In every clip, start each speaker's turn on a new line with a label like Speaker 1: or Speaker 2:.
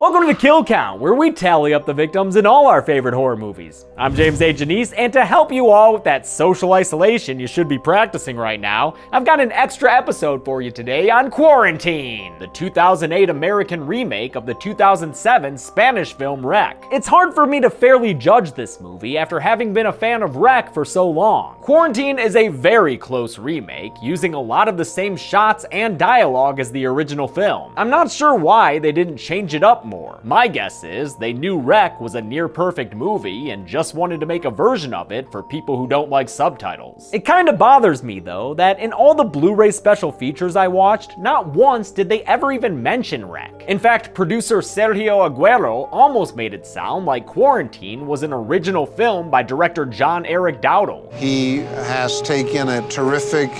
Speaker 1: Welcome to the Kill Count, where we tally up the victims in all our favorite horror movies. I'm James A. Janice, and to help you all with that social isolation you should be practicing right now, I've got an extra episode for you today on Quarantine, the 2008 American remake of the 2007 Spanish film Wreck. It's hard for me to fairly judge this movie after having been a fan of Wreck for so long. Quarantine is a very close remake, using a lot of the same shots and dialogue as the original film. I'm not sure why they didn't change it up more. My guess is they knew Wreck was a near-perfect movie and just wanted to make a version of it for people who don't like subtitles. It kinda bothers me though that in all the Blu-ray special features I watched, not once did they ever even mention Wreck. In fact, producer Sergio Aguero almost made it sound like Quarantine was an original film by director John Eric Dowdle.
Speaker 2: He has taken a terrific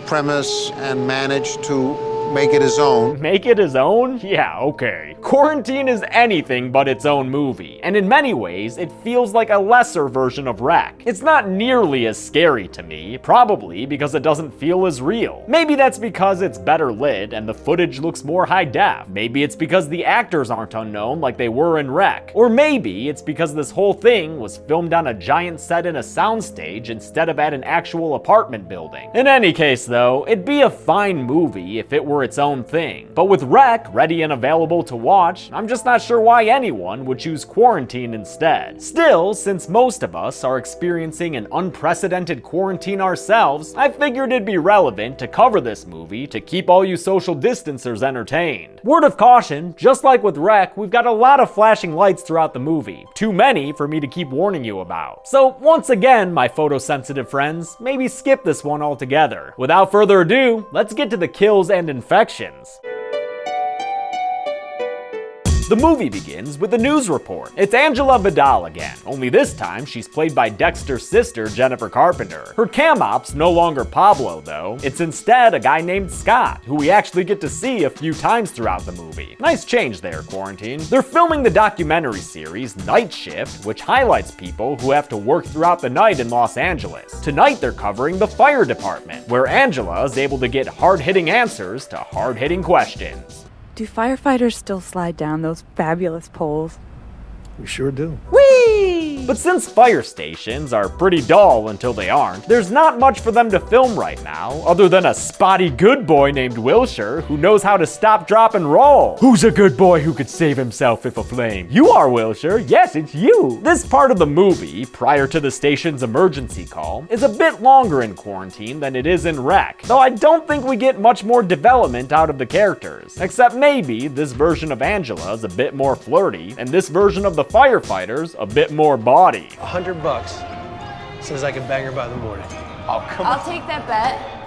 Speaker 2: premise and managed to make it his own.
Speaker 1: Make it his own? Yeah, okay. Quarantine is anything but its own movie, and in many ways, it feels like a lesser version of Wreck. It's not nearly as scary to me, probably because it doesn't feel as real. Maybe that's because it's better lit and the footage looks more high def. Maybe it's because the actors aren't unknown like they were in Wreck. Or maybe it's because this whole thing was filmed on a giant set in a soundstage instead of at an actual apartment building. In any case though, it'd be a fine movie if it were its own thing. But with Wreck ready and available to watch, I'm just not sure why anyone would choose Quarantine instead. Still, since most of us are experiencing an unprecedented quarantine ourselves, I figured it'd be relevant to cover this movie to keep all you social distancers entertained. Word of caution, just like with Wreck, we've got a lot of flashing lights throughout the movie. Too many for me to keep warning you about. So once again, my photosensitive friends, maybe skip this one altogether. Without further ado, let's get to the kills and infections. The movie begins with a news report. It's Angela Vidal again, only this time she's played by Dexter's sister, Jennifer Carpenter. Her cam op's no longer Pablo though, it's instead a guy named Scott, who we actually get to see a few times throughout the movie. Nice change there, Quarantine. They're filming the documentary series Night Shift, which highlights people who have to work throughout the night in Los Angeles. Tonight they're covering the fire department, where Angela is able to get hard-hitting answers to hard-hitting questions.
Speaker 3: Do firefighters still slide down those fabulous poles?
Speaker 4: We sure do.
Speaker 3: Whee!
Speaker 1: But since fire stations are pretty dull until they aren't, there's not much for them to film right now, other than a spotty good boy named Wilshire who knows how to stop, drop, and roll. Who's a good boy who could save himself if aflame? You are, Wilshire. Yes, it's you. This part of the movie, prior to the station's emergency call, is a bit longer in Quarantine than it is in Wreck, though I don't think we get much more development out of the characters, except maybe this version of Angela is a bit more flirty, and this version of the firefighters a bit more body.
Speaker 4: $100 says I can bang her by the morning.
Speaker 5: Oh, come on. I'll take that bet.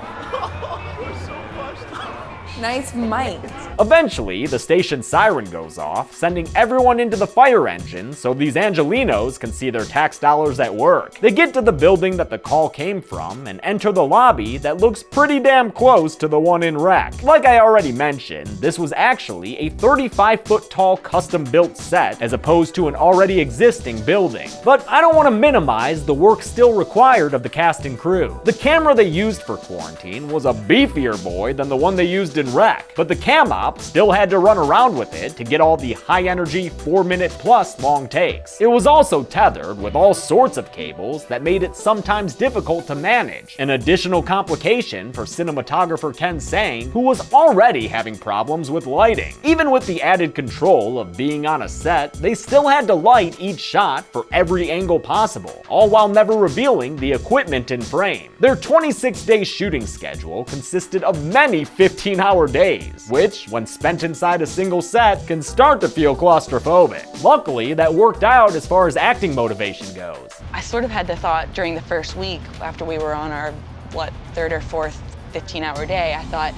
Speaker 5: Nice mic.
Speaker 1: Eventually, the station siren goes off, sending everyone into the fire engine so these Angelinos can see their tax dollars at work. They get to the building that the call came from and enter the lobby that looks pretty damn close to the one in Wreck. Like I already mentioned, this was actually a 35-foot tall custom-built set as opposed to an already existing building. But I don't want to minimize the work still required of the cast and crew. The camera they used for Quarantine was a beefier boy than the one they used in Wreck, but the cam op still had to run around with it to get all the high-energy 4-minute plus long takes. It was also tethered with all sorts of cables that made it sometimes difficult to manage, an additional complication for cinematographer Ken Sang, who was already having problems with lighting. Even with the added control of being on a set, they still had to light each shot for every angle possible, all while never revealing the equipment in frame. Their 26-day shooting schedule consisted of many 15-hour days, which, when spent inside a single set, can start to feel claustrophobic. Luckily, that worked out as far as acting motivation goes.
Speaker 6: I sort of had the thought during the first week after we were on our, third or fourth 15-hour day, I thought,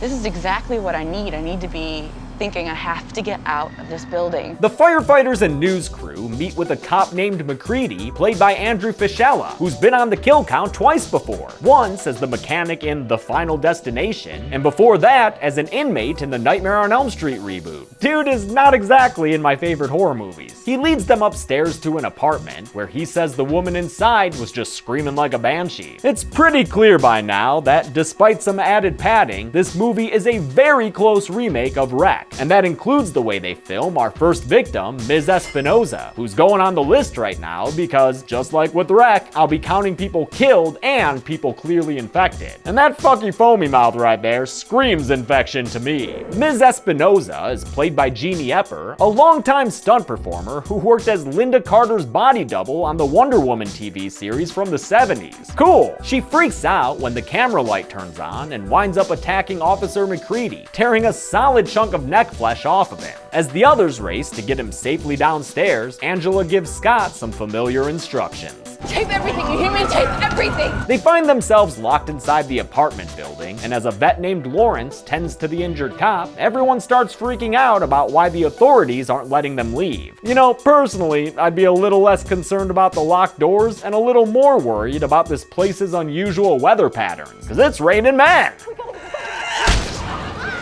Speaker 6: this is exactly what I need. I need to be thinking I have to get out of this building.
Speaker 1: The firefighters and news crew meet with a cop named McCready, played by Andrew Fischella, who's been on the kill count twice before. Once as the mechanic in The Final Destination, and before that as an inmate in the Nightmare on Elm Street reboot. Dude is not exactly in my favorite horror movies. He leads them upstairs to an apartment where he says the woman inside was just screaming like a banshee. It's pretty clear by now that despite some added padding, this movie is a very close remake of Wreck. wreck. And that includes the way they film our first victim, Ms. Espinoza, who's going on the list right now because, just like with Wreck, I'll be counting people killed and people clearly infected. And that fucky foamy mouth right there screams infection to me. Ms. Espinoza is played by Jeannie Epper, a longtime stunt performer who worked as Linda Carter's body double on the Wonder Woman TV series from the 70s. Cool. She freaks out when the camera light turns on and winds up attacking Officer McCready, tearing a solid chunk of neck flesh off of him. As the others race to get him safely downstairs, Angela gives Scott some familiar instructions.
Speaker 5: Tape everything, you hear me? Tape everything!
Speaker 1: They find themselves locked inside the apartment building, and as a vet named Lawrence tends to the injured cop, everyone starts freaking out about why the authorities aren't letting them leave. You know, personally, I'd be a little less concerned about the locked doors and a little more worried about this place's unusual weather patterns, because it's raining men!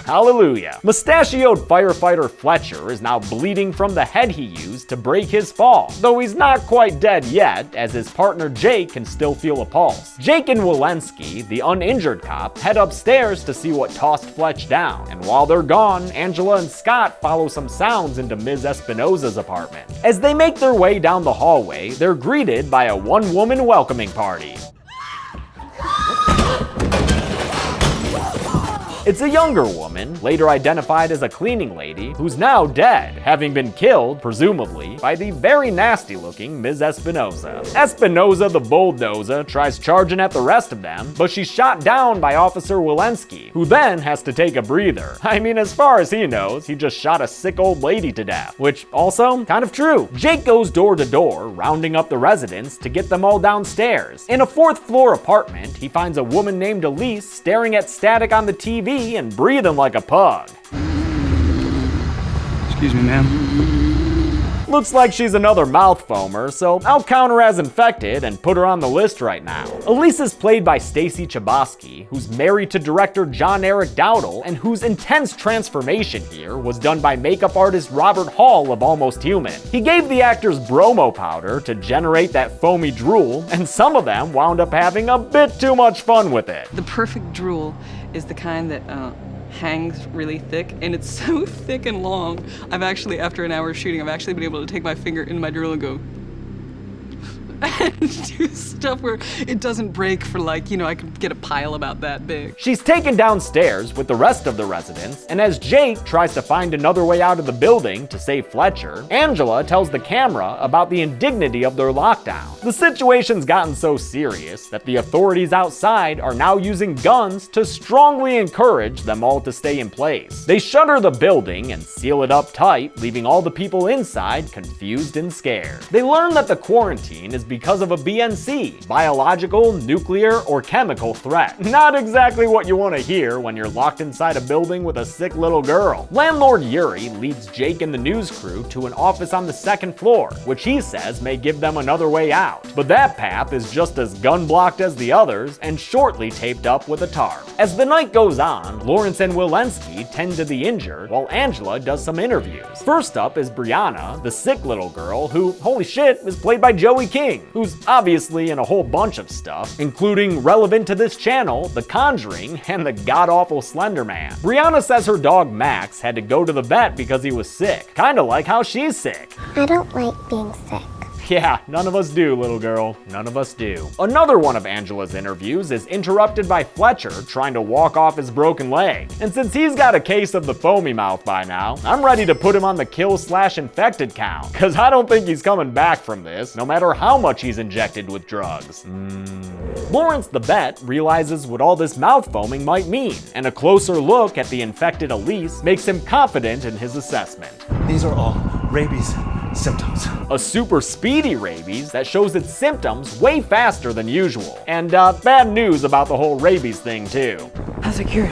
Speaker 1: Hallelujah. Mustachioed firefighter Fletcher is now bleeding from the head he used to break his fall, though he's not quite dead yet, as his partner Jake can still feel a pulse. Jake and Walensky, the uninjured cop, head upstairs to see what tossed Fletch down, and while they're gone, Angela and Scott follow some sounds into Ms. Espinoza's apartment. As they make their way down the hallway, they're greeted by a one-woman welcoming party. It's a younger woman, later identified as a cleaning lady, who's now dead, having been killed, presumably, by the very nasty-looking Ms. Espinoza. Espinoza the bulldozer tries charging at the rest of them, but she's shot down by Officer Walensky, who then has to take a breather. I mean, as far as he knows, he just shot a sick old lady to death, which also kind of true. Jake goes door to door, rounding up the residents to get them all downstairs. In a fourth-floor apartment, he finds a woman named Elise staring at static on the TV and breathing like a pug.
Speaker 7: Excuse me, ma'am.
Speaker 1: Looks like she's another mouth foamer, so I'll count her as infected and put her on the list right now. Elise is played by Stacy Chbosky, who's married to director John Eric Dowdle, and whose intense transformation here was done by makeup artist Robert Hall of Almost Human. He gave the actors bromo powder to generate that foamy drool, and some of them wound up having a bit too much fun with it.
Speaker 8: The perfect drool is the kind that hangs really thick, and it's so thick and long. I've actually, after an hour of shooting, I've actually been able to take my finger in my drool and go and do stuff where it doesn't break for, like, you know, I could get a pile about that big.
Speaker 1: She's taken downstairs with the rest of the residents, and as Jake tries to find another way out of the building to save Fletcher, Angela tells the camera about the indignity of their lockdown. The situation's gotten so serious that the authorities outside are now using guns to strongly encourage them all to stay in place. They shutter the building and seal it up tight, leaving all the people inside confused and scared. They learn that the quarantine is because of a BNC, biological, nuclear, or chemical threat. Not exactly what you want to hear when you're locked inside a building with a sick little girl. Landlord Yuri leads Jake and the news crew to an office on the second floor, which he says may give them another way out. But that path is just as gun-blocked as the others and shortly taped up with a tarp. As the night goes on, Lawrence and Walensky tend to the injured, while Angela does some interviews. First up is Brianna, the sick little girl who, holy shit, is played by Joey King, who's obviously in a whole bunch of stuff, including, relevant to this channel, The Conjuring and the god-awful Slender Man. Brianna says her dog Max had to go to the vet because he was sick, kinda like how she's sick.
Speaker 9: I don't like being sick.
Speaker 1: Yeah, none of us do, little girl. None of us do. Another one of Angela's interviews is interrupted by Fletcher trying to walk off his broken leg. And since he's got a case of the foamy mouth by now, I'm ready to put him on the kill/infected count, cause I don't think he's coming back from this, no matter how much he's injected with drugs. Lawrence the vet realizes what all this mouth foaming might mean, and a closer look at the infected Elise makes him confident in his assessment.
Speaker 7: These are all rabies symptoms.
Speaker 1: A super speedy rabies that shows its symptoms way faster than usual. And bad news about the whole rabies thing too.
Speaker 3: How's it cured?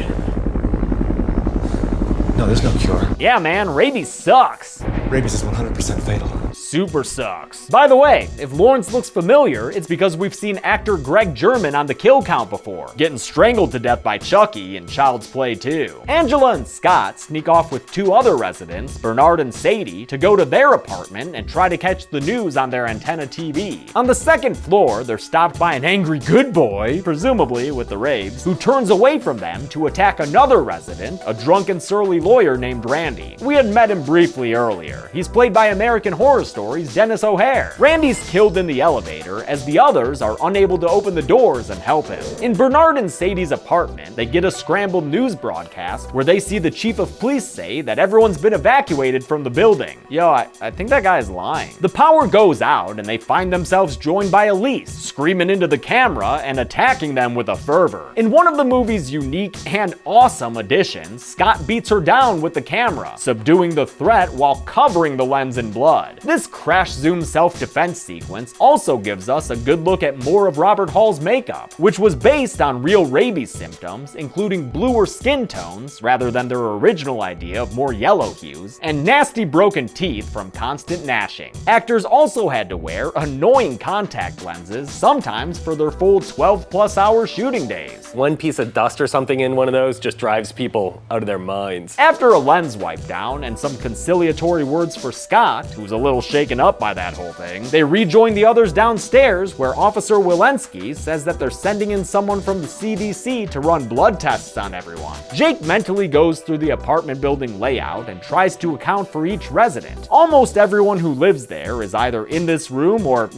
Speaker 7: No, there's no cure.
Speaker 1: Yeah man, rabies sucks.
Speaker 7: Rabies is 100% fatal.
Speaker 1: super sucks. By the way, if Lawrence looks familiar, it's because we've seen actor Greg German on the kill count before, getting strangled to death by Chucky in Child's Play 2. Angela and Scott sneak off with two other residents, Bernard and Sadie, to go to their apartment and try to catch the news on their antenna TV. On the second floor, they're stopped by an angry good boy, presumably with the Rabes, who turns away from them to attack another resident, a drunken surly lawyer named Randy. We had met him briefly earlier. He's played by American Horror Story's Dennis O'Hare. Randy's killed in the elevator as the others are unable to open the doors and help him. In Bernard and Sadie's apartment, they get a scrambled news broadcast where they see the chief of police say that everyone's been evacuated from the building. Yo, I think that guy is lying. The power goes out and they find themselves joined by Elise, screaming into the camera and attacking them with a fervor. In one of the movie's unique and awesome additions, Scott beats her down with the camera, subduing the threat while covering the lens in blood. This crash zoom self-defense sequence also gives us a good look at more of Robert Hall's makeup, which was based on real rabies symptoms, including bluer skin tones rather than their original idea of more yellow hues, and nasty broken teeth from constant gnashing. Actors also had to wear annoying contact lenses, sometimes for their full 12+ hour shooting days.
Speaker 10: One piece of dust or something in one of those just drives people out of their minds.
Speaker 1: After a lens wipe down and some conciliatory words for Scott, who's a little shaken up by that whole thing, they rejoin the others downstairs where Officer Walensky says that they're sending in someone from the CDC to run blood tests on everyone. Jake mentally goes through the apartment building layout and tries to account for each resident. Almost everyone who lives there is either in this room or,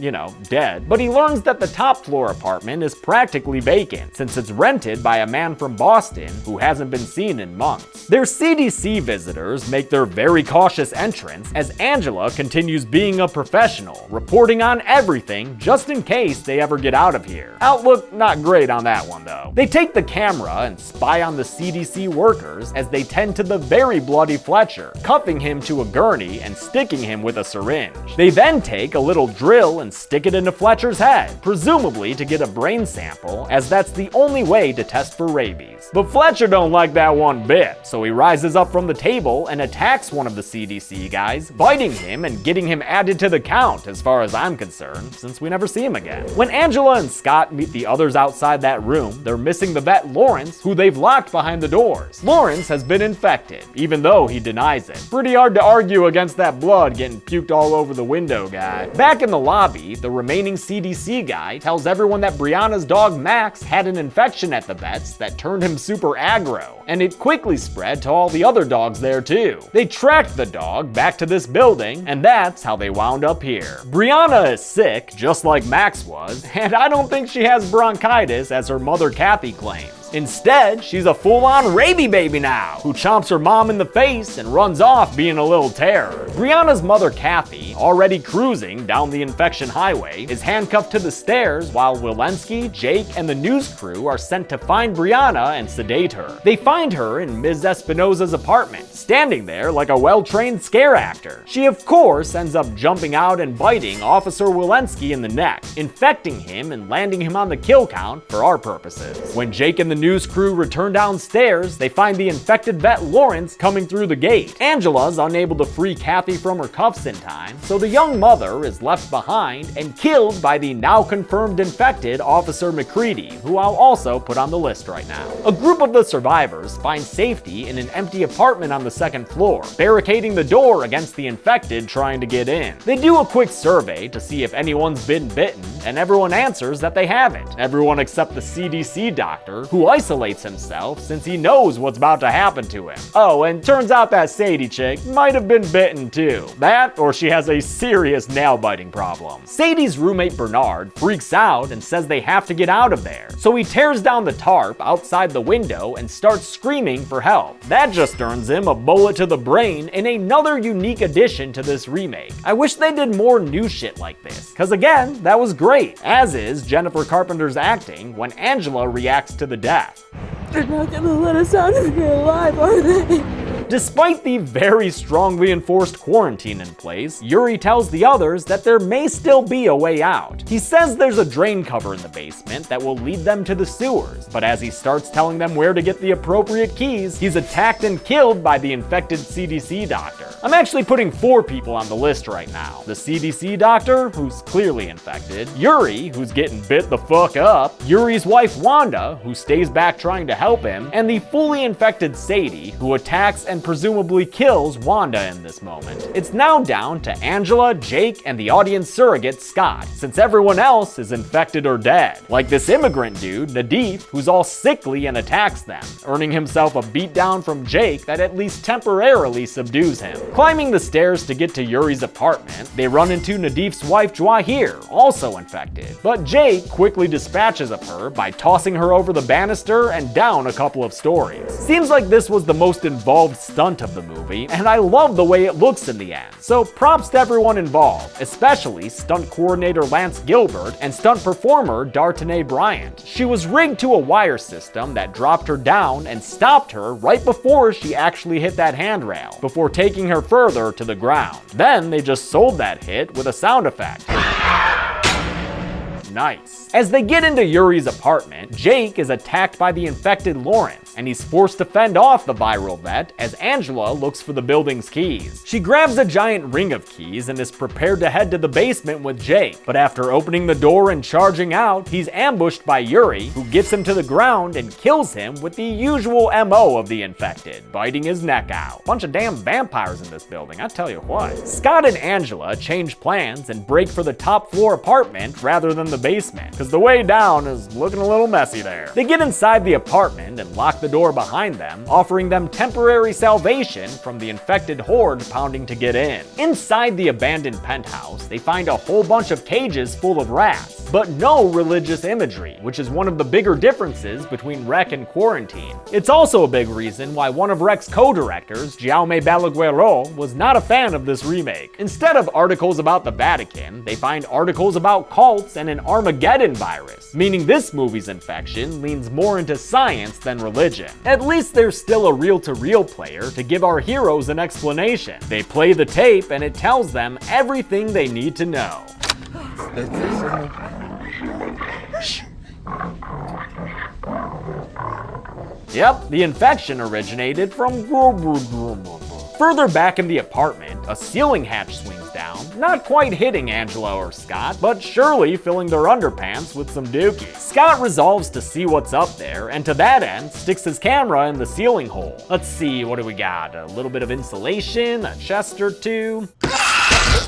Speaker 1: dead, but he learns that the top floor apartment is practically vacant since it's rented by a man from Boston who hasn't been seen in months. Their CDC visitors make their very cautious entrance as Angela continues being a professional, reporting on everything just in case they ever get out of here. Outlook not great on that one though. They take the camera and spy on the CDC workers as they tend to the very bloody Fletcher, cuffing him to a gurney and sticking him with a syringe. They then take a little drill and stick it into Fletcher's head, presumably to get a brain sample, as that's the only way to test for rabies. But Fletcher don't like that one bit, so he rises up from the table and attacks one of the CDC guys, biting him and getting him added to the count as far as I'm concerned, since we never see him again. When Angela and Scott meet the others outside that room, they're missing the vet Lawrence, who they've locked behind the doors. Lawrence has been infected, even though he denies it. Pretty hard to argue against that blood getting puked all over the window guy. Back in the lobby, the remaining CDC guy tells everyone that Brianna's dog Max had an infection at the vet's that turned him super aggro, and it quickly spread to all the other dogs there too. They tracked the dog back to this building, and that's how they wound up here. Brianna is sick, just like Max was, and I don't think she has bronchitis as her mother Kathy claims. Instead, she's a full-on rabies baby now, who chomps her mom in the face and runs off being a little terror. Brianna's mother Kathy, already cruising down the infection highway, is handcuffed to the stairs while Walensky, Jake, and the news crew are sent to find Brianna and sedate her. They find her in Ms. Espinosa's apartment, standing there like a well-trained scare actor. She of course ends up jumping out and biting Officer Walensky in the neck, infecting him and landing him on the kill count for our purposes. When Jake and the news crew return downstairs, they find the infected vet Lawrence coming through the gate. Angela's unable to free Kathy from her cuffs in time, so the young mother is left behind and killed by the now confirmed infected Officer McCready, who I'll also put on the list right now. A group of the survivors find safety in an empty apartment on the second floor, barricading the door against the infected trying to get in. They do a quick survey to see if anyone's been bitten, and everyone answers that they haven't. Everyone except the CDC doctor, who isolates himself since he knows what's about to happen to him. Oh, and turns out that Sadie chick might have been bitten too. That, or she has a serious nail-biting problem. Sadie's roommate Bernard freaks out and says they have to get out of there, so he tears down the tarp outside the window and starts screaming for help. That just earns him a bullet to the brain in another unique addition to this remake. I wish they did more new shit like this, cause again, that was great, as is Jennifer Carpenter's acting when Angela reacts to the death.
Speaker 3: They're not gonna let us out of here alive, are they?
Speaker 1: Despite the very strongly enforced quarantine in place, Yuri tells the others that there may still be a way out. He says there's a drain cover in the basement that will lead them to the sewers, but as he starts telling them where to get the appropriate keys, he's attacked and killed by the infected CDC doctor. I'm actually putting 4 people on the list right now. The CDC doctor, who's clearly infected, Yuri, who's getting bit the fuck up, Yuri's wife Wanda, who stays back trying to help him, and the fully infected Sadie, who attacks and presumably kills Wanda in this moment. It's now down to Angela, Jake, and the audience surrogate Scott, since everyone else is infected or dead. Like this immigrant dude, Nadif, who's all sickly and attacks them, earning himself a beatdown from Jake that at least temporarily subdues him. Climbing the stairs to get to Yuri's apartment, they run into Nadif's wife Jawahir, also infected, but Jake quickly dispatches of her by tossing her over the banister and down a couple of stories. Seems like this was the most involved stunt of the movie, and I love the way it looks in the end. So props to everyone involved, especially stunt coordinator Lance Gilbert and stunt performer Dartene Bryant. She was rigged to a wire system that dropped her down and stopped her right before she actually hit that handrail, before taking her further to the ground. Then they just sold that hit with a sound effect. Nice. As they get into Yuri's apartment, Jake is attacked by the infected Lawrence, and he's forced to fend off the viral vet as Angela looks for the building's keys. She grabs a giant ring of keys and is prepared to head to the basement with Jake, but after opening the door and charging out, he's ambushed by Yuri, who gets him to the ground and kills him with the usual MO of the infected, biting his neck out. Bunch of damn vampires in this building, I tell you what. Scott and Angela change plans and break for the top floor apartment rather than the basement, because the way down is looking a little messy there. They get inside the apartment and lock the door behind them, offering them temporary salvation from the infected horde pounding to get in. Inside the abandoned penthouse, they find a whole bunch of cages full of rats, but no religious imagery, which is one of the bigger differences between Rec and Quarantine. It's also a big reason why one of Rec's co-directors, Jaume Balaguerro, was not a fan of this remake. Instead of articles about the Vatican, they find articles about cults and an Armageddon virus, meaning this movie's infection leans more into science than religion. At least there's still a reel-to-reel player to give our heroes an explanation. They play the tape and it tells them everything they need to know. Yep, the infection originated from further back in the apartment, a ceiling hatch swings down, not quite hitting Angela or Scott, but surely filling their underpants with some dookie. Scott resolves to see what's up there, and to that end, sticks his camera in the ceiling hole. Let's see, what do we got? A little bit of insulation, a chest or two.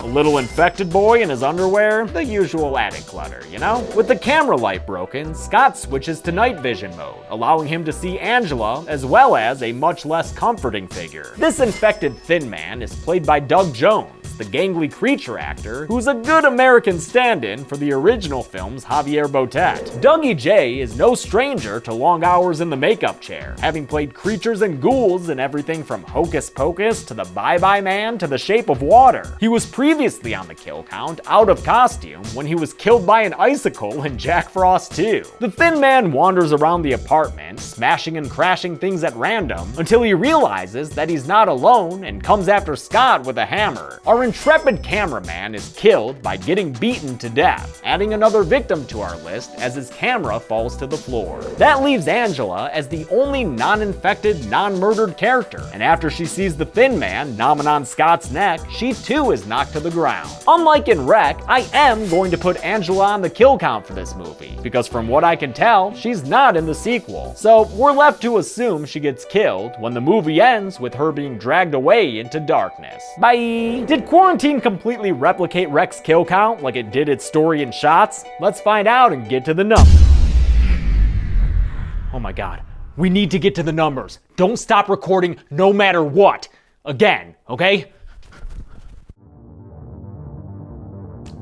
Speaker 1: A little infected boy in his underwear, the usual attic clutter, you know? With the camera light broken, Scott switches to night vision mode, allowing him to see Angela as well as a much less comforting figure. This infected thin man is played by Doug Jones, the gangly creature actor who's a good American stand-in for the original film's Javier Botet. Dougie J is no stranger to long hours in the makeup chair, having played creatures and ghouls in everything from Hocus Pocus to the Bye-Bye Man to the Shape of Water. He was previously on the kill count, out of costume, when he was killed by an icicle in Jack Frost 2. The thin man wanders around the apartment, smashing and crashing things at random, until he realizes that he's not alone and comes after Scott with a hammer. Our intrepid cameraman is killed by getting beaten to death, adding another victim to our list as his camera falls to the floor. That leaves Angela as the only non-infected, non-murdered character, and after she sees the thin man nomming on Scott's neck, she too is knocked to the ground. Unlike in Rec, I am going to put Angela on the kill count for this movie, because from what I can tell, she's not in the sequel. So we're left to assume she gets killed when the movie ends with her being dragged away into darkness. Bye! Did Quarantine completely replicate Rec's kill count like it did its story and shots? Let's find out and get to the numbers. Oh my god. We need to get to the numbers. Don't stop recording no matter what. Again, okay?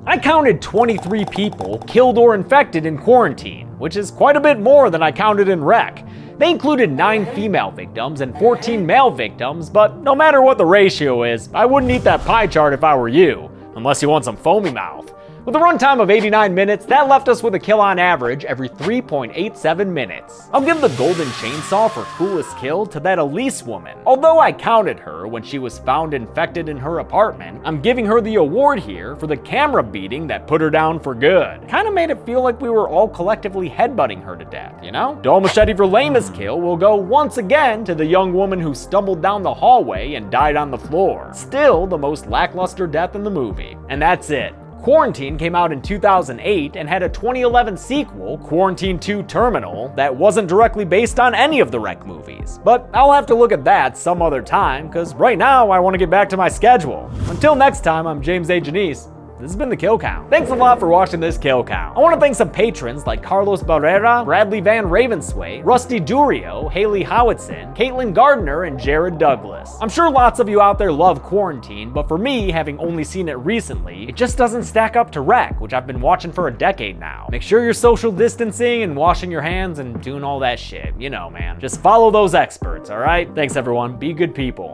Speaker 1: I counted 23 people killed or infected in Quarantine, which is quite a bit more than I counted in Rec. They included 9 female victims and 14 male victims, but no matter what the ratio is, I wouldn't eat that pie chart if I were you, unless you want some foamy mouth. With a runtime of 89 minutes, that left us with a kill on average every 3.87 minutes. I'll give the golden chainsaw for coolest kill to that Elise woman. Although I counted her when she was found infected in her apartment, I'm giving her the award here for the camera beating that put her down for good. Kinda made it feel like we were all collectively headbutting her to death, you know? Dull machete for lamest kill will go once again to the young woman who stumbled down the hallway and died on the floor. Still the most lackluster death in the movie. And that's it. Quarantine came out in 2008 and had a 2011 sequel, Quarantine 2 Terminal, that wasn't directly based on any of the Wreck movies. But I'll have to look at that some other time, because right now I want to get back to my schedule. Until next time, I'm James A. Janice. This has been the Kill Count. Thanks a lot for watching this Kill Count. I want to thank some patrons like Carlos Barrera, Bradley Van Ravensway, Rusty Durio, Haley Howitson, Caitlin Gardner, and Jared Douglas. I'm sure lots of you out there love Quarantine, but for me, having only seen it recently, it just doesn't stack up to Wreck, which I've been watching for a decade now. Make sure you're social distancing and washing your hands and doing all that shit. You know, man. Just follow those experts, alright? Thanks everyone. Be good people.